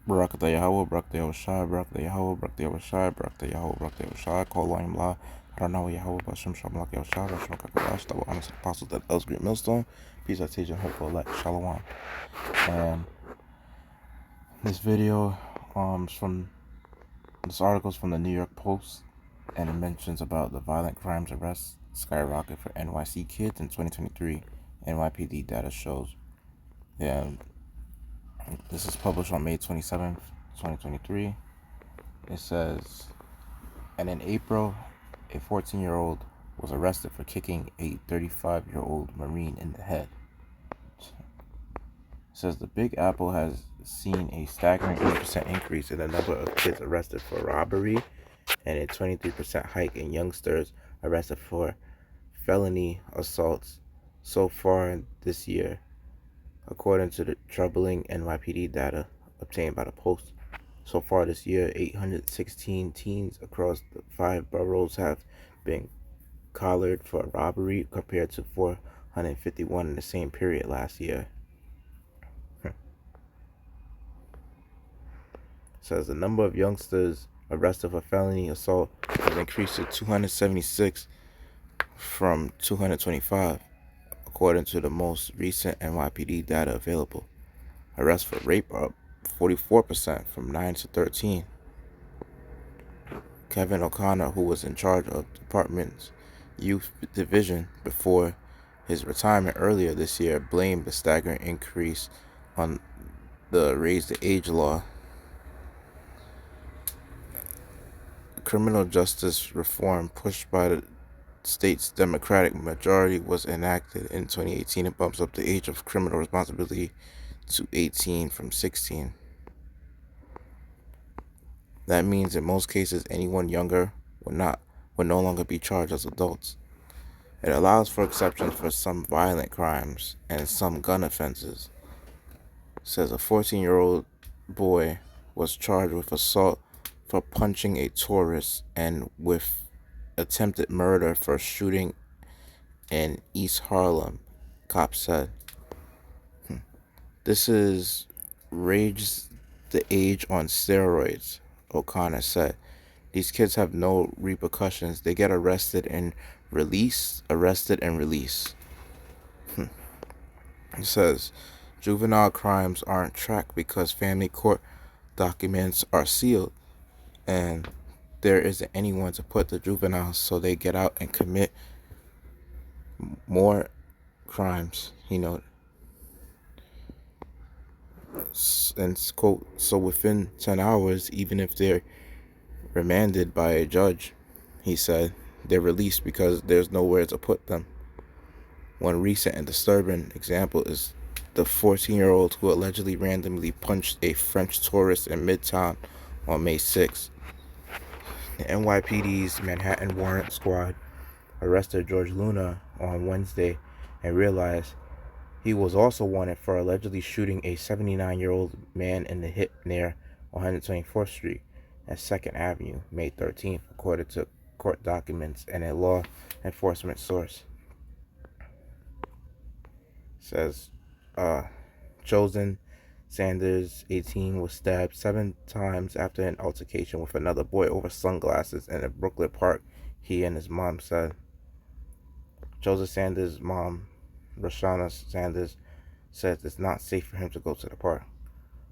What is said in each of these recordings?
Barakatah Yahweh, Barakatah Yahushai, Barakatah Yahweh, Barakatah Yahushai, Barakatah Yahweh, Barakatah Yahushai, Kol Layim La, Adonai Yahweh, Bashem Shalom Yahushai, Bashem Kakadash, double honors to the apostles at Ell's Great Millstone, peace, citation, hopeful elect, Shalom. And this video is from, this article is from the New York Post, and it mentions about the violent crimes arrests skyrocket for NYC kids in 2023. NYPD data shows. And this is published on May 27th, 2023. It says, and in April, a 14-year-old was arrested for kicking a 35-year-old Marine in the head. It says the Big Apple has seen a staggering 8% increase in the number of kids arrested for robbery and a 23% hike in youngsters arrested for felony assaults so far this year, according to the troubling NYPD data obtained by the Post. So far this year, 816 teens across the 5 boroughs have been collared for robbery compared to 451 in the same period last year. Says the number of youngsters arrested for felony assault has increased to 276 from 225, according to the most recent NYPD data available. Arrests for rape are up 44% from 9 to 13. Kevin O'Connor, who was in charge of the department's youth division before his retirement earlier this year, blamed the staggering increase on the raise the age law. Criminal justice reform pushed by the state's Democratic majority was enacted in 2018 and bumps up the age of criminal responsibility to 18 from 16. That means in most cases anyone younger would no longer be charged as adults. It allows for exceptions for some violent crimes and some gun offenses. It says a 14-year-old boy was charged with assault for punching a tourist and with attempted murder for shooting in East Harlem, cops said. This is raise the age on steroids, O'Connor said. These kids have no repercussions. They get arrested and released, arrested and released. It says juvenile crimes aren't tracked because family court documents are sealed and there isn't anyone to put the juveniles, so they get out and commit more crimes, and quote, so within 10 hours, even if they're remanded by a judge, he said, they're released because there's nowhere to put them. One recent and disturbing example is the 14-year-old who allegedly randomly punched a French tourist in Midtown on May 6th. The NYPD's Manhattan Warrant Squad arrested George Luna on Wednesday and realized he was also wanted for allegedly shooting a 79-year-old man in the hip near 124th Street and 2nd Avenue, May 13th, according to court documents and a law enforcement source. It says, Chosen Sanders, 18, was stabbed 7 times after an altercation with another boy over sunglasses in a Brooklyn park, he and his mom said. Joseph Sanders' mom, Rashana Sanders, says it's not safe for him to go to the park.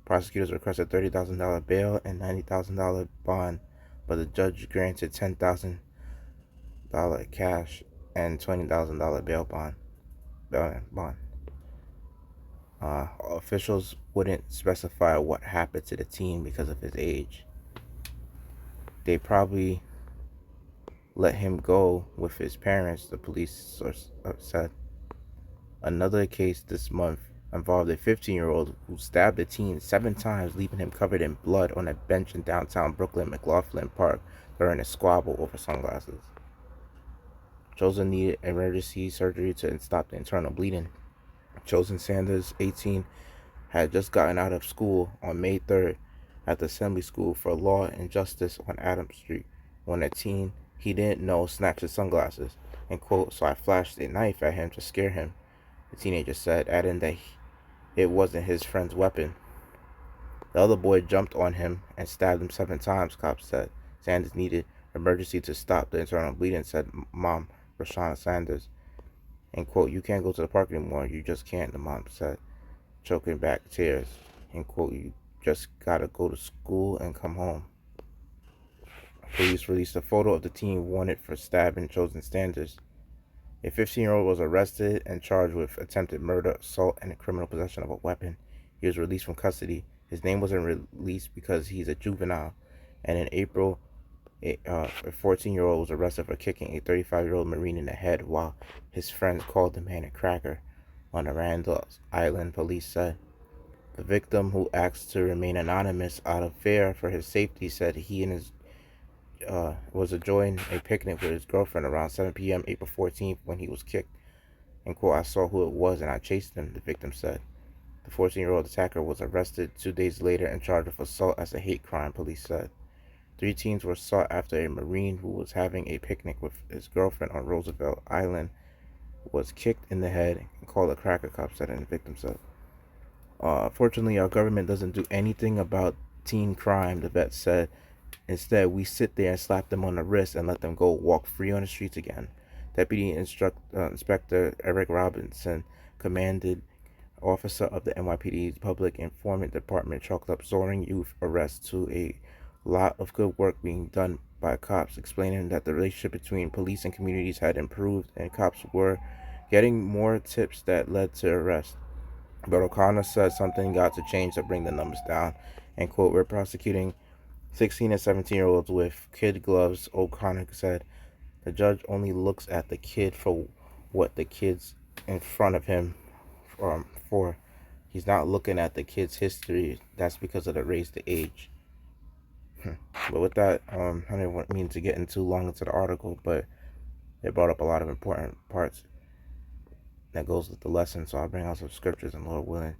Prosecutors requested $30,000 bail and $90,000 bond, but the judge granted $10,000 cash and $20,000 bail bond. Officials wouldn't specify what happened to the teen because of his age. They probably let him go with his parents, the police source said. Another case this month involved a 15-year-old who stabbed a teen 7 times, leaving him covered in blood on a bench in downtown Brooklyn McLaughlin Park during a squabble over sunglasses. Chosen needed emergency surgery to stop the internal bleeding. Chosen Sanders, 18, had just gotten out of school on May 3rd at the Assembly School for Law and Justice on Adams Street when a teen he didn't know snatched his sunglasses, and quote, so I flashed a knife at him to scare him, the teenager said, adding that it wasn't his friend's weapon. The other boy jumped on him and stabbed him 7 times, cops said. Sanders needed emergency to stop the internal bleeding, said Mom Rashana Sanders. And quote, "You can't go to the park anymore. You just can't," the mom said, choking back tears. And quote, "You just gotta go to school and come home." Police released a photo of the teen wanted for stabbing chosen Sanders. A 15-year-old was arrested and charged with attempted murder, assault, and criminal possession of a weapon. He was released from custody. His name wasn't released because he's a juvenile. And in April, a 14-year-old was arrested for kicking a 35-year-old Marine in the head while his friends called the man a cracker on Randall's Island, police said. The victim, who asked to remain anonymous out of fear for his safety, said he and his was enjoying a picnic with his girlfriend around 7 p.m. April 14th when he was kicked. And quote, "I saw who it was and I chased him," the victim said. The 14-year-old attacker was arrested 2 days later and charged with assault as a hate crime, police said. 3 teens were sought after a Marine who was having a picnic with his girlfriend on Roosevelt Island was kicked in the head and called a cracker, cops said, and the victim said. Fortunately, our government doesn't do anything about teen crime, the vet said. Instead, we sit there and slap them on the wrist and let them go walk free on the streets again. Deputy Inspector Eric Robinson, commanded officer of the NYPD's Public Informant Department, chalked up soaring youth arrests to a lot of good work being done by cops, explaining that the relationship between police and communities had improved and cops were getting more tips that led to arrests. But O'Connor said something got to change to bring the numbers down. And quote, "We're prosecuting 16 and 17-year-olds with kid gloves," O'Connor said. "The judge only looks at the kid for what the kid's in front of him for. He's not looking at the kid's history. That's because of the race, the age." But with that, I didn't mean to get in too long into the article, but it brought up a lot of important parts that goes with the lesson. So I'll bring out some scriptures, and Lord willing,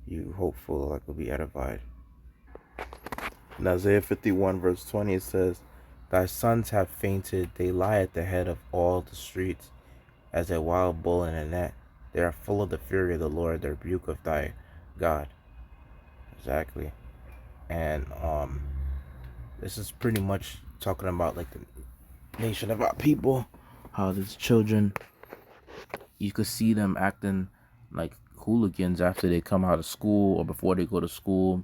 you hopeful like will be edified. In Isaiah 51 verse 20 it says, "Thy sons have fainted, they lie at the head of all the streets, as a wild bull in a net. They are full of the fury of the Lord, the rebuke of thy God." Exactly. And this is pretty much talking about like the nation of our people, how these children, you could see them acting like hooligans after they come out of school or before they go to school.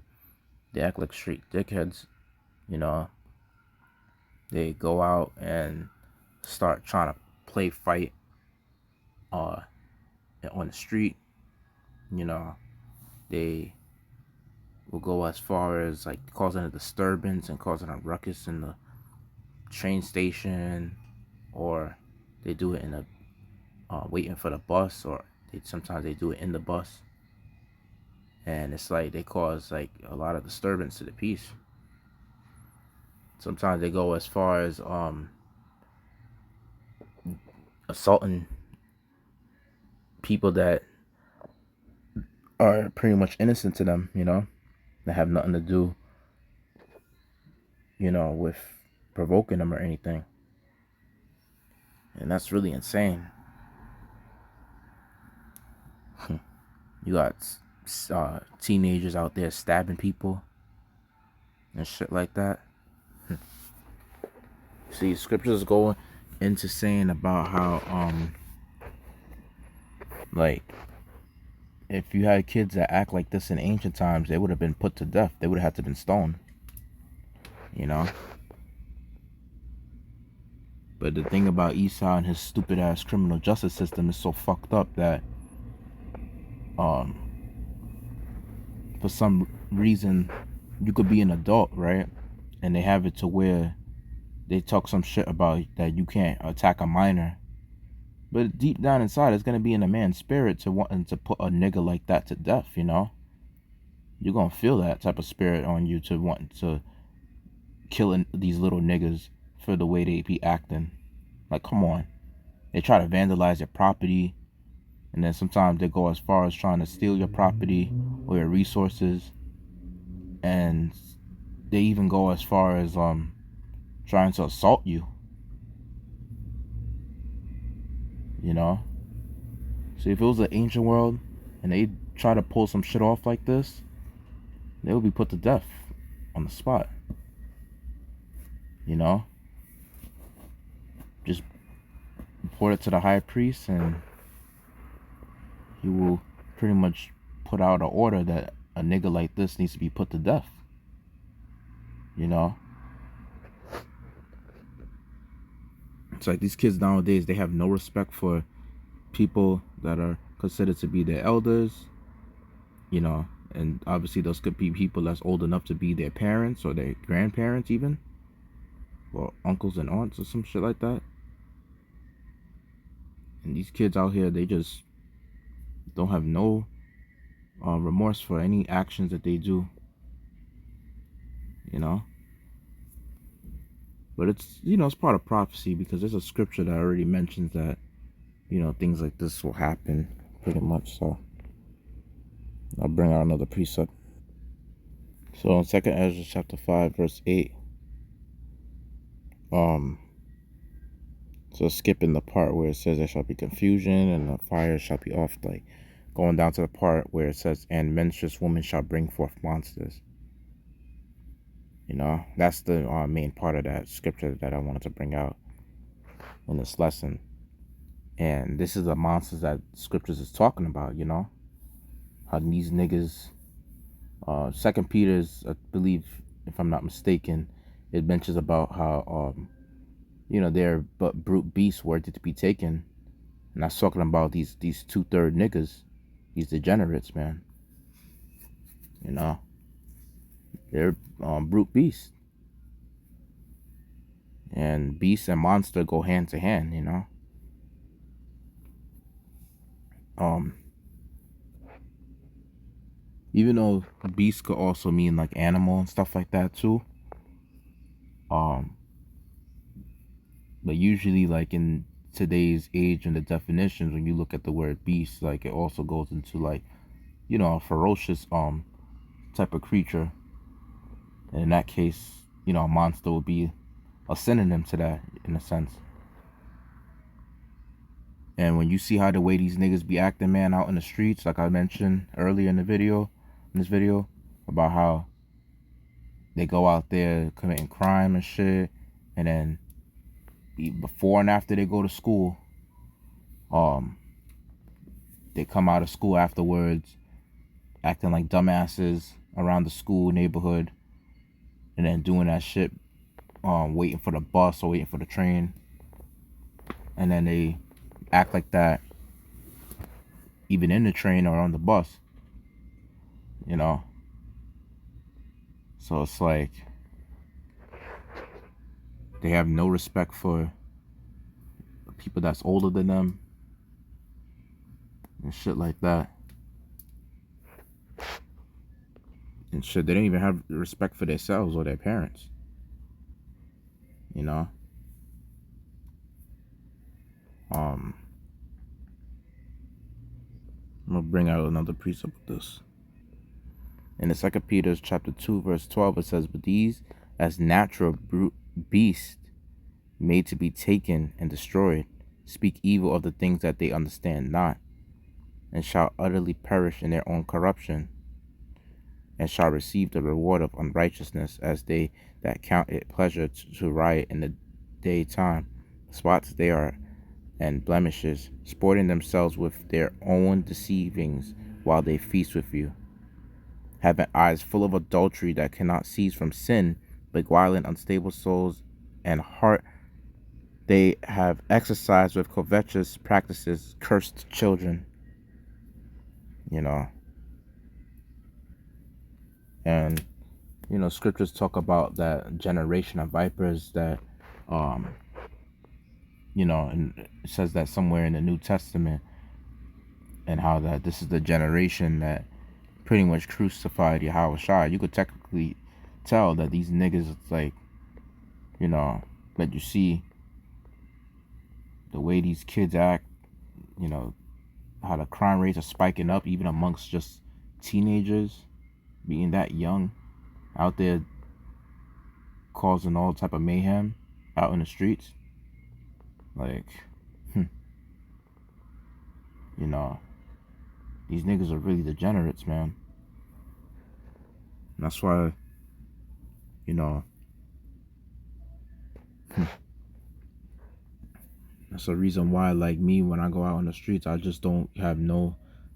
They act like straight dickheads, you know. They go out and start trying to play fight on the street, you know. They will go as far as like causing a disturbance and causing a ruckus in the train station, or they do it in a waiting for the bus, or sometimes they do it in the bus, and it's like they cause like a lot of disturbance to the peace. Sometimes they go as far as assaulting people that are pretty much innocent to them, you know, that have nothing to do, you know, with provoking them or anything. And that's really insane. You got teenagers out there stabbing people and shit like that. See, scriptures go into saying about how like if you had kids that act like this in ancient times, they would have been put to death. They would have had to been stoned, you know. But the thing about Esau and his stupid ass criminal justice system is so fucked up that for some reason you could be an adult, right? And they have it to where they talk some shit about that you can't attack a minor. But deep down inside, it's going to be in a man's spirit to wanting to put a nigga like that to death, you know? You're going to feel that type of spirit on you to want to kill these little niggas for the way they be acting. Like, come on. They try to vandalize your property, and then sometimes they go as far as trying to steal your property or your resources. And they even go as far as trying to assault you. You know? See, if it was an ancient world and they try to pull some shit off like this, they will be put to death on the spot. You know, just report it to the high priest, and he will pretty much put out an order that a nigga like this needs to be put to death. You know, it's like these kids nowadays, they have no respect for people that are considered to be their elders, you know, and obviously those could be people that's old enough to be their parents or their grandparents even, or uncles and aunts or some shit like that. And these kids out here, they just don't have no remorse for any actions that they do, you know. But it's, you know, it's part of prophecy, because there's a scripture that already mentions that, you know, things like this will happen pretty much. So I'll bring out another precept. So in 2nd Ezra chapter 5 verse 8, so skipping the part where it says there shall be confusion and the fire shall be off, like going down to the part where it says, and menstruous women shall bring forth monsters. You know, that's the main part of that scripture that I wanted to bring out in this lesson. And this is the monsters that scriptures is talking about, you know. How these niggas, 2nd Peter's, I believe, if I'm not mistaken, it mentions about how, you know, they're but brute beasts worthy to be taken. And that's talking about these 2/3 niggas, these degenerates, man. You know, they're brute beasts. And beast and monster go hand to hand, you know. Even though beast could also mean like animal and stuff like that too. But usually, like in today's age and the definitions, when you look at the word beast, like it also goes into like, you know, a ferocious type of creature. And in that case, you know, a monster would be a synonym to that in a sense. And when you see how the way these niggas be acting, man, out in the streets, like I mentioned earlier in this video, about how they go out there committing crime and shit, and then before and after they go to school, they come out of school afterwards acting like dumbasses around the school neighborhood, and then doing that shit, waiting for the bus or waiting for the train, and then they act like that even in the train or on the bus, you know. So it's like they have no respect for people that's older than them and shit like that. And shit, they don't even have respect for themselves or their parents, you know. I'm gonna bring out another precept with this. In the 2nd Peter chapter 2 verse 12, it says, but these as natural brute beasts made to be taken and destroyed speak evil of the things that they understand not, and shall utterly perish in their own corruption, and shall receive the reward of unrighteousness, as they that count it pleasure to riot in the daytime, spots they are and blemishes, sporting themselves with their own deceivings while they feast with you, having eyes full of adultery that cannot cease from sin, beguiling unstable souls, and heart they have exercised with covetous practices, cursed children, you know. And, you know, scriptures talk about that generation of vipers that, you know, and it says that somewhere in the New Testament, and how that this is the generation that pretty much crucified Yahweh Shai. You could technically tell that these niggas, it's like, you know, that you see the way these kids act, you know, how the crime rates are spiking up even amongst just teenagers, being that young, out there causing all type of mayhem out in the streets. Like, you know, these niggas are really degenerates, man. That's why, that's the reason why, like me, when I go out on the streets, I just don't have no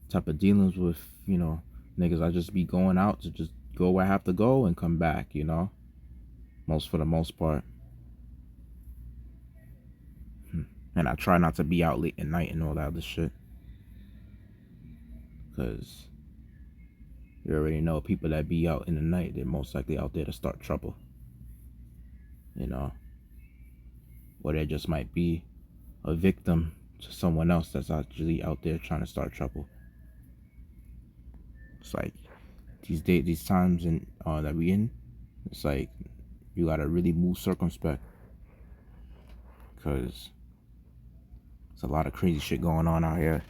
type of dealings with, niggas. I just be going out to just go where I have to go and come back, for the most part. And I try not to be out late at night and all that other shit. Because you already know people that be out in the night, they're most likely out there to start trouble. Or they just might be a victim to someone else that's actually out there trying to start trouble. It's like these times that we in, it's like you gotta really move circumspect, because there's a lot of crazy shit going on out here.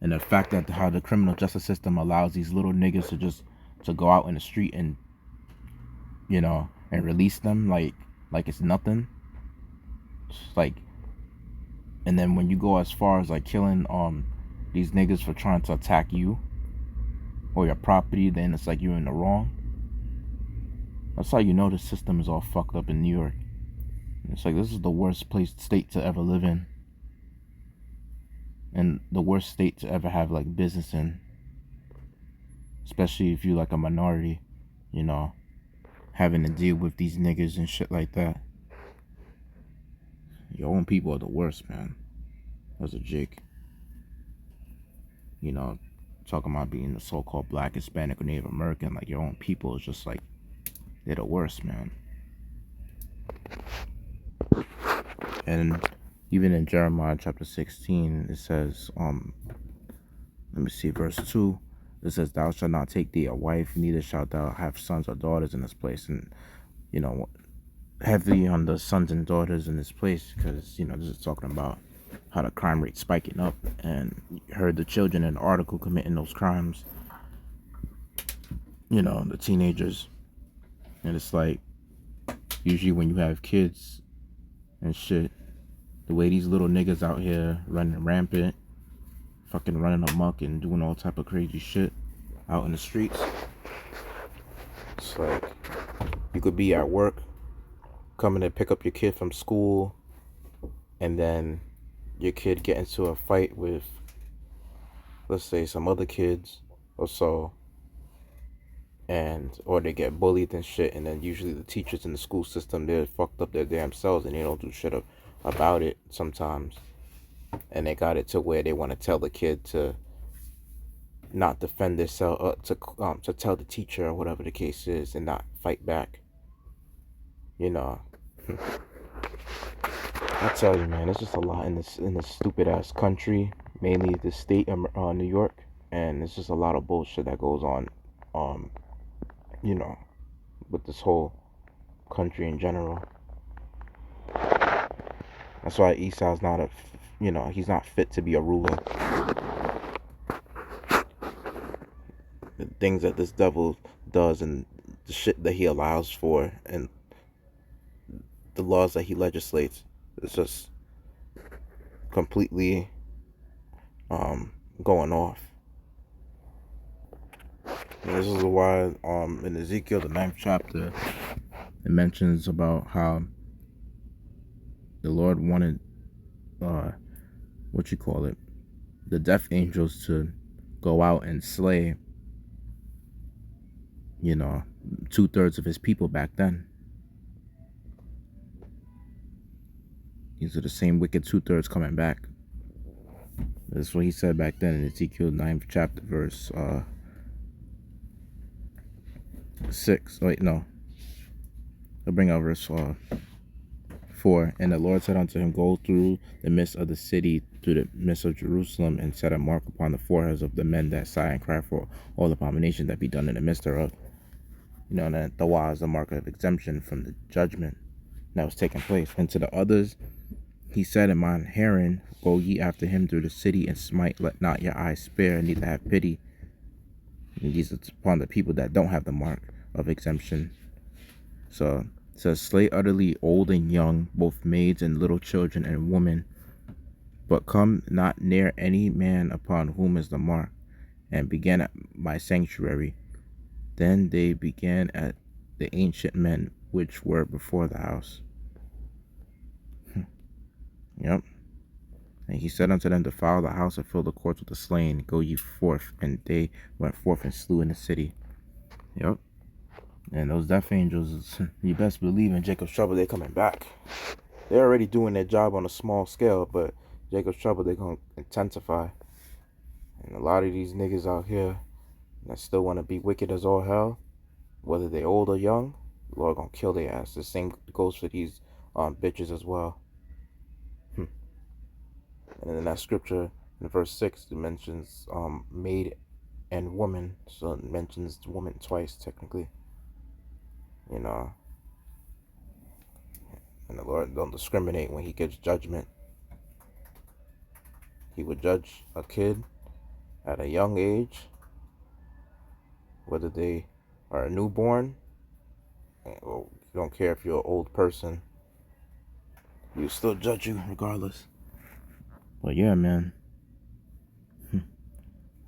And the fact that how the criminal justice system allows these little niggas to go out in the street and and release them like it's nothing. It's like, and then when you go as far as like killing these niggas for trying to attack you or your property, then it's like you're in the wrong. That's how you know the system is all fucked up in New York. It's like, this is the worst state to ever live in, and the worst state to ever have like business in, especially if you're like a minority, having to deal with these niggas and shit like that. Your own people are the worst, man. That's a jig. Talking about being the so-called Black, Hispanic, or Native American, like your own people is just like, they're the worst, man. And even in Jeremiah chapter 16, it says, let me see, verse 2, it says, thou shalt not take thee a wife, neither shalt thou have sons or daughters in this place. And, heavily on the sons and daughters in this place, because, this is talking about how the crime rate's spiking up, and you heard the children in the article committing those crimes, the teenagers. And it's like, usually when you have kids and shit, the way these little niggas out here running rampant, fucking running amok and doing all type of crazy shit out in the streets, it's like, you could be at work, coming to pick up your kid from school, and then your kid get into a fight with, let's say, some other kids or so, or they get bullied and shit, and then usually the teachers in the school system, they're fucked up their damn selves and they don't do shit about it sometimes, and they got it to where they want to tell the kid to not defend themselves, to tell the teacher or whatever the case is, and not fight back. I tell you, man, it's just a lot in this stupid ass country, mainly the state of New York, and it's just a lot of bullshit that goes on, with this whole country in general. That's why Esau's not he's not fit to be a ruler. The things that this devil does and the shit that he allows for and the laws that he legislates, it's just completely going off. And this is why in Ezekiel, the 9th chapter, it mentions about how the Lord wanted the death angels to go out and slay 2/3 of his people back then. These are the same wicked 2/3 coming back. That's what he said back then in Ezekiel 9th chapter, verse 6. Wait, no. I'll bring out verse 4. And the Lord said unto him, go through the midst of the city, through the midst of Jerusalem, and set a mark upon the foreheads of the men that sigh and cry for all abominations that be done in the midst thereof. And that the law is the mark of exemption from the judgment that was taking place. And to the others he said in Mount Heron, go ye after him through the city, and smite, let not your eyes spare, neither have pity. And these are upon the people that don't have the mark of exemption. So it says, slay utterly old and young, both maids and little children and women, but come not near any man upon whom is the mark, and began at my sanctuary. Then they began at the ancient men which were before the house. Yep. And he said unto them, defile the house and fill the courts with the slain. Go ye forth. And they went forth and slew in the city. Yep. And those death angels, you best believe in Jacob's trouble, they're coming back. They're already doing their job on a small scale, but Jacob's trouble, they're going to intensify. And a lot of these niggas out here that still want to be wicked as all hell, whether they're old or young, the Lord going to kill their ass. The same goes for these bitches as well. And in that scripture, in verse 6, it mentions maid and woman. So it mentions woman twice, technically. You know. And the Lord don't discriminate when he gives judgment. He would judge a kid at a young age, whether they are a newborn, or you don't care if you're an old person. He'll still judge you regardless. But yeah, man.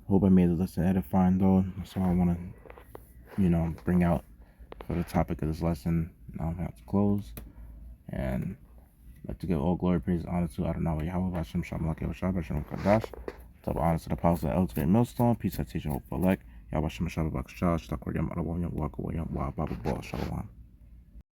Hope I made the lesson edifying, though. That's all I want to, bring out for the topic of this lesson. Now I have to close. And I'd like to give all glory, praise, and honor to Adonai Yahweh, Hashem Shamalak Yahweh Hashem Kadash. Double honor to the apostles of the Great Millstone. Peace, citation, hope for elect. Yahweh Hashem Shabbat Shah, Stakor Yam Adawam Yam Waka Yam Wa Baba Ball Shalom.